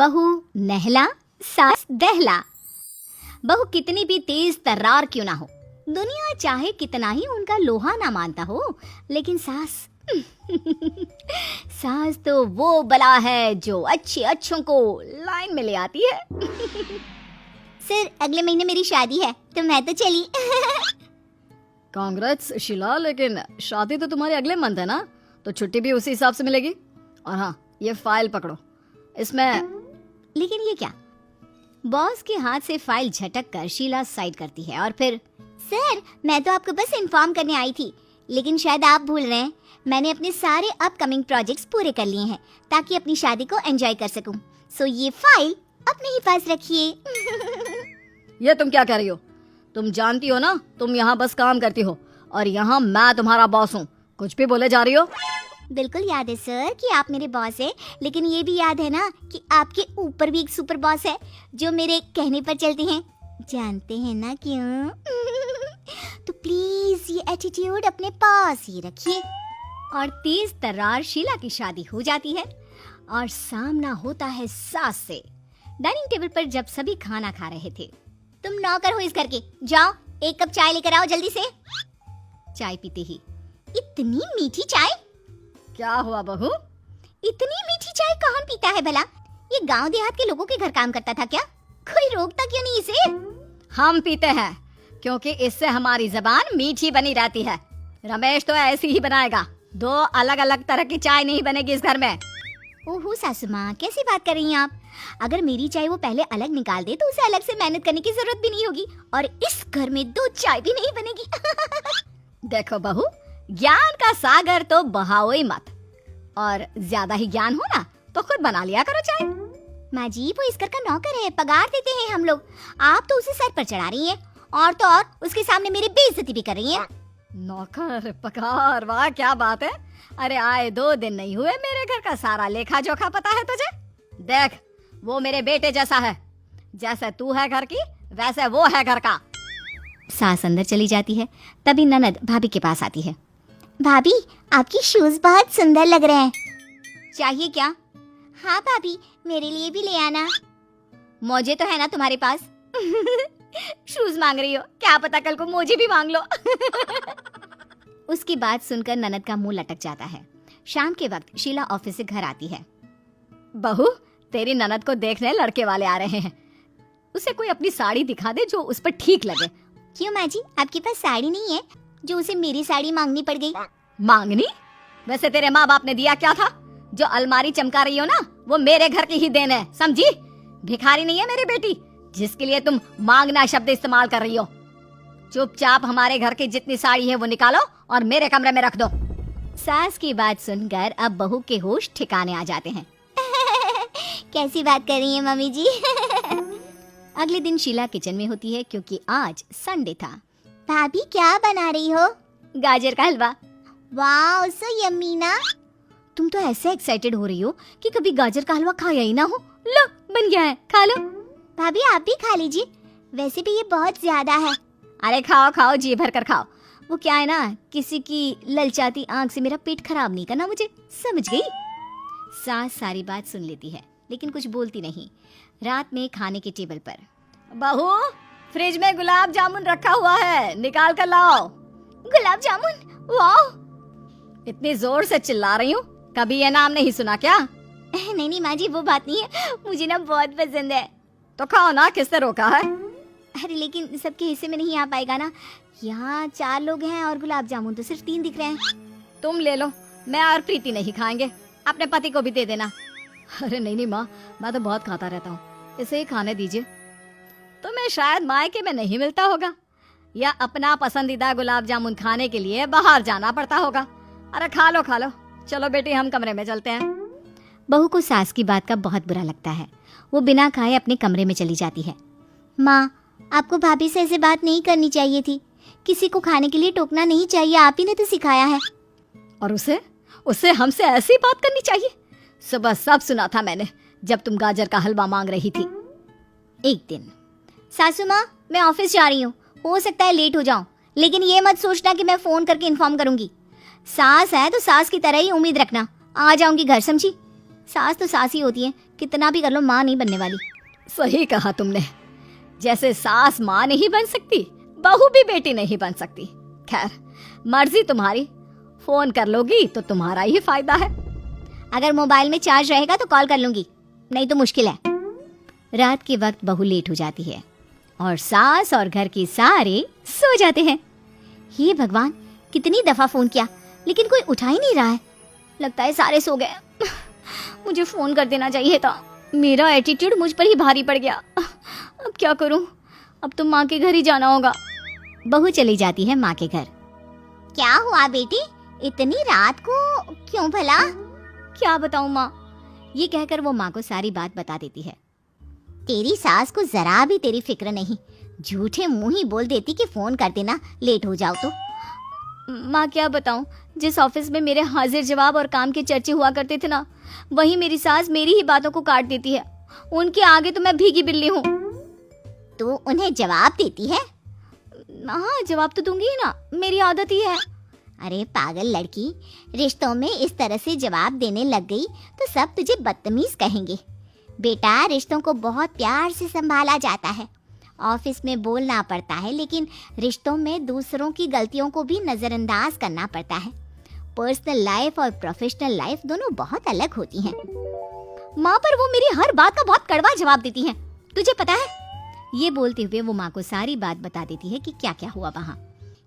बहू नहला सास दहला। बहू कितनी भी तेज तर्रार क्यों ना हो, दुनिया चाहे कितना ही उनका लोहा ना मानता हो, लेकिन सास सास तो वो बला है जो अच्छे अच्छों को लाइन में ले आती है। सर अगले महीने मेरी शादी है तो मैं तो चली। कांग्रेस शीला, लेकिन शादी तो तुम्हारी अगले मंथ है ना, तो छुट्टी भी उसी हिसाब से मिलेगी। और हाँ, ये फाइल पकड़ो, इसमें। लेकिन ये क्या? बॉस के हाथ से फाइल झटक कर शीला साइड करती है और फिर, सर मैं तो आपको बस इन्फॉर्म करने आई थी, लेकिन शायद आप भूल रहे हैं मैंने अपने सारे अपकमिंग प्रोजेक्ट्स पूरे कर लिए हैं ताकि अपनी शादी को एंजॉय कर सकूं। सो ये फाइल अपने ही पास रखिए। ये तुम क्या कर रही हो? तुम जानती हो ना तुम यहाँ बस काम करती हो और यहाँ मैं तुम्हारा बॉस हूँ। कुछ भी बोले जा रही हो। बिल्कुल याद है सर कि आप मेरे बॉस हैं, लेकिन ये भी याद है ना कि आपके ऊपर भी एक सुपर बॉस है जो मेरे कहने पर चलते हैं। जानते हैं ना क्यों? तो प्लीज ये एटीट्यूड अपने पास ही रखिए। और तेज तर्रार शीला की शादी हो जाती है और सामना होता है सास से। डाइनिंग टेबल पर जब सभी खाना खा रहे थे, तुम नौकर हो इस घर के, जाओ एक कप चाय लेकर आओ जल्दी से। चाय पीते ही, इतनी मीठी चाय? क्या हुआ बहू? इतनी मीठी चाय कौन पीता है भला? ये गांव देहात के लोगों के घर काम करता था क्या? कोई रोकता क्यों नहीं इसे? हम पीते हैं क्योंकि इससे हमारी जबान मीठी बनी रहती है। रमेश तो ऐसी ही बनाएगा, दो अलग अलग तरह की चाय नहीं बनेगी इस घर में। ओहो सासू माँ, कैसी बात कर रही हैं आप? अगर मेरी चाय वो पहले अलग निकाल दे तो उसे अलग से मेहनत करने की जरूरत भी नहीं होगी और इस घर में दो चाय भी नहीं बनेगी। देखो बहू, ज्ञान का सागर तो बहाओ ही मत, और ज्यादा ही ज्ञान हो ना तो खुद बना लिया करो चाय। माँ जी वो इस घर का नौकर है, पगार देते हैं हम लोग। आप तो उसे सर पर चढ़ा रही हैं और तो और उसके सामने मेरी बेइज्जती भी कर रही हैं। नौकर पगार, वाह क्या बात है। अरे आए 2 दिन नहीं हुए, मेरे घर का सारा लेखा जोखा पता है तुझे। देख वो मेरे बेटे जैसा है, जैसे तू है घर की वैसे वो है घर का। सास अंदर चली जाती है, तभी ननद भाभी के पास आती है। भाभी आपकी शूज बहुत सुंदर लग रहे हैं। चाहिए क्या? हाँ भाभी मेरे लिए भी ले आना। मौजे तो है ना तुम्हारे पास? शूज मांग रही हो, क्या पता कल को मुझे भी मांग लो। उसकी बात सुनकर ननद का मुंह लटक जाता है। शाम के वक्त शीला ऑफिस से घर आती है। बहू तेरी ननद को देखने लड़के वाले आ रहे हैं, उसे कोई अपनी साड़ी दिखा दे जो उस पर ठीक लगे। क्यों माँ जी, आपके पास साड़ी नहीं है जो उसे मेरी साड़ी मांगनी पड़ गई? मांगनी? वैसे तेरे माँ बाप ने दिया क्या था? जो अलमारी चमका रही हो ना वो मेरे घर की ही देन है, समझी? भिखारी नहीं है मेरी बेटी जिसके लिए तुम मांगना शब्द इस्तेमाल कर रही हो। चुपचाप हमारे घर की जितनी साड़ी है वो निकालो और मेरे कमरे में रख दो। सास की बात सुनकर अब बहू के होश ठिकाने आ जाते हैं। कैसी बात कर रही हैं मम्मी जी? अगले दिन शीला किचन में होती है क्योंकि आज संडे था। भाभी क्या बना रही हो? गाजर का हलवा। वाओ सो यम्मी ना। तुम तो ऐसे एक्साइटेड हो रही हो कि कभी गाजर का हलवा खाया ही ना हो। लो बन गया है, खा लो। भाभी आप भी खा लीजिए, वैसे भी ये बहुत ज्यादा है। अरे खाओ खाओ, जी भर कर खाओ। वो क्या है ना, किसी की ललचाती आंख से मेरा पेट खराब नहीं करना मुझे, समझ गई? सास सारी बात सुन लेती है लेकिन कुछ बोलती नहीं। रात में खाने के टेबल पर, बहू फ्रिज में गुलाब जामुन रखा हुआ है, निकाल कर लाओ। गुलाब जामुन? वाओ! इतनी जोर से चिल्ला रही हूँ, कभी ये नाम नहीं सुना क्या? नहीं नहीं माँ जी वो बात नहीं है, मुझे ना बहुत पसंद है। तो खाओ ना, किसने रोका है? अरे लेकिन सबके हिस्से में नहीं आ पाएगा ना, यहाँ 4 लोग हैं और गुलाब जामुन तो सिर्फ 3 दिख रहे हैं। तुम ले लो, मैं और प्रीति नहीं खाएंगे, अपने पति को भी दे देना। अरे नहीं माँ, मैं तो बहुत खाता रहता हूँ, इसे ही खाने दीजिए। तुम्हें शायद मायके में नहीं मिलता होगा या अपना पसंदीदा गुलाब जामुन खाने के लिए बाहर जाना पड़ता होगा। अरे खा लो खा लो, चलो बेटी हम कमरे में चलते हैं। बहू को सास की बात का बहुत बुरा लगता है, वो बिना खाए अपने कमरे में चली जाती है। माँ आपको भाभी से ऐसे बात नहीं करनी चाहिए थी, किसी को खाने के लिए टोकना नहीं चाहिए, आप ही ने तो सिखाया है। और उसे हमसे ऐसी बात करनी चाहिए? सुबह सब सुना था मैंने जब तुम गाजर का हलवा मांग रही थी। एक दिन, सासू माँ मैं ऑफिस जा रही हूँ, हो सकता है लेट हो जाऊं, लेकिन ये मत सोचना कि मैं फोन करके इन्फॉर्म करूंगी। सास है तो सास की तरह ही उम्मीद रखना, आ जाऊंगी घर, समझी? सास तो सास ही होती है, कितना भी कर लो माँ नहीं बनने वाली। सही कहा तुमने, जैसे सास माँ नहीं बन सकती, बहू भी बेटी नहीं बन सकती। खैर, मर्जी तुम्हारी, फोन कर लोगी तो तुम्हारा ही फायदा है। अगर मोबाइल में चार्ज रहेगा तो कॉल कर लूंगी, नहीं तो मुश्किल है। रात के वक्त बहू लेट हो जाती है और सास और घर के सारे सो जाते हैं। हे भगवान, कितनी दफा फोन किया लेकिन कोई उठा ही नहीं रहा है। लगता है सारे सो गए। मुझे फोन कर देना चाहिए था, मेरा एटीट्यूड मुझ पर ही भारी पड़ गया। अब क्या करूं? अब तो माँ के घर ही जाना होगा। बहू चली जाती है माँ के घर। क्या हुआ बेटी, इतनी रात को क्यों भला? क्या बताऊं माँ, ये कहकर वो माँ को सारी बात बता देती है। तेरी सास को जरा भी तेरी फिक्र नहीं, झूठे मुंह ही बोल देती कि फोन कर देना लेट हो जाओ तो। माँ क्या बताऊं, जिस ऑफिस में मेरे हाजिर जवाब और काम के चर्चे हुआ करते थे ना, वही मेरी सास मेरी ही बातों को काट देती है। उनके आगे तो मैं भीगी बिल्ली हूँ। तो उन्हें जवाब देती है? हाँ, जवाब तो दूंगी ही ना, मेरी आदत ही है। अरे पागल लड़की, रिश्तों में इस तरह से जवाब देने लग गई तो सब तुझे बदतमीज कहेंगे। बेटा, रिश्तों को बहुत प्यार से संभाला जाता है। ऑफिस में बोलना पड़ता है, लेकिन रिश्तों में दूसरों की गलतियों को भी नजरअंदाज करना पड़ता है। पर्सनल लाइफ और प्रोफेशनल लाइफ दोनों बहुत अलग होती हैं। माँ, पर वो मेरी हर बात का बहुत कड़वा जवाब देती हैं, तुझे पता है? ये बोलते हुए वो माँ को सारी बात बता देती है कि क्या क्या हुआ वहाँ।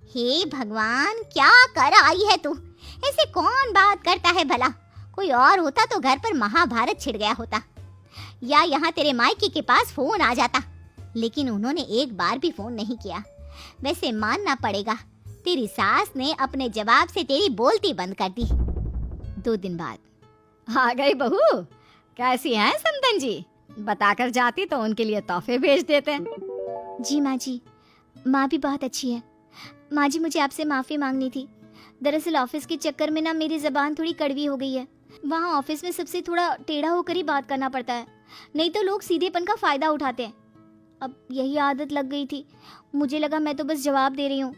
हे भगवान, क्या कर आई है तू? ऐसे कौन बात करता है भला? कोई और होता तो घर पर महाभारत छिड़ गया होता, या यहाँ तेरे मायके के पास फोन आ जाता, लेकिन उन्होंने एक बार भी फोन नहीं किया। वैसे मानना पड़ेगा, तेरी सास ने अपने जवाब से तेरी बोलती बंद कर दी। 2 दिन बाद। आ गई बहू, कैसी हैं समधन जी? बताकर जाती तो उनके लिए तोहफे भेज देते। जी माँ जी, माँ भी बहुत अच्छी है। माँ जी, मुझे आपसे माफ़ी मांगनी थी। दरअसल ऑफिस के चक्कर में ना मेरी ज़बान थोड़ी कड़वी हो गई है। वहाँ ऑफिस में सबसे थोड़ा टेढ़ा होकर ही बात करना पड़ता है, नहीं तो लोग सीधेपन का फ़ायदा उठाते हैं। अब यही आदत लग गई थी। मुझे लगा मैं तो बस जवाब दे रही हूँ,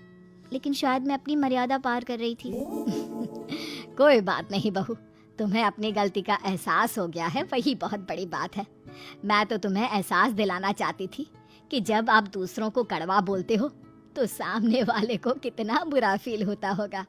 लेकिन शायद मैं अपनी मर्यादा पार कर रही थी। कोई बात नहीं बहू, तुम्हें अपनी गलती का एहसास हो गया है, वही बहुत बड़ी बात है। मैं तो तुम्हें एहसास दिलाना चाहती थी कि जब आप दूसरों को कड़वा बोलते हो तो सामने वाले को कितना बुरा फील होता होगा।